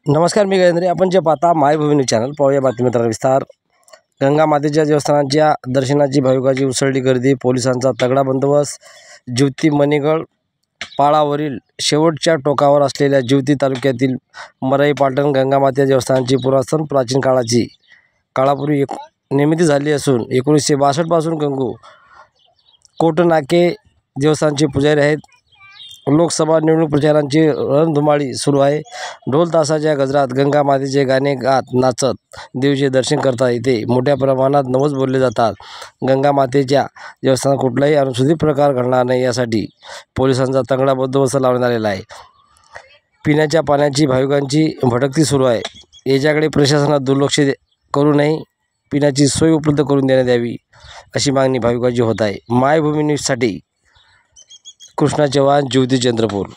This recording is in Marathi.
नमस्कार, मी गजेंद्र. आपण जे पाहता मायभूमी न्यूज चॅनल. पाहूया बातमीचा विस्तार. गंगा मातेच्या देवस्थानाच्या दर्शनाची भाविकांची उसळली गर्दी. पोलिसांचा तगडा बंदोबस्त. जिवती मणीगड पाळावरील शेवटच्या टोकावर असलेल्या जिवती तालुक्यातील मराई पाटण गंगा मातेच्या देवस्थानाची पुरातन प्राचीन काळापूर्वी निर्मिती झाली असून 1962 पासून गंगू कोटनाके देवस्थानचे पुजारी आहेत. लोकसभा निवडणूक प्रचारांची रणधुमाळी सुरू आहे. ढोल तासाच्या गजरात गंगा मातेचे गाणे गात नाचत देवीचे दर्शन करता येते. मोठ्या प्रमाणात नवस बोलले जातात. गंगा मातेच्या देवस्थानात कुठलाही अनुचित प्रकार घडणार नाही यासाठी पोलिसांचा तगडा बंदोबस्त लावण्यात आलेला आहे. पिण्याच्या पाण्याची भाविकांची भटकती सुरू आहे. याच्याकडे प्रशासनाने दुर्लक्ष करू नये. पिण्याची सोय उपलब्ध करून देण्यात यावी अशी मागणी भाविकांची होत आहे. मायभूमी न्यूजसाठी कृष्णा चव्हाण, जिवती, चंद्रपूर.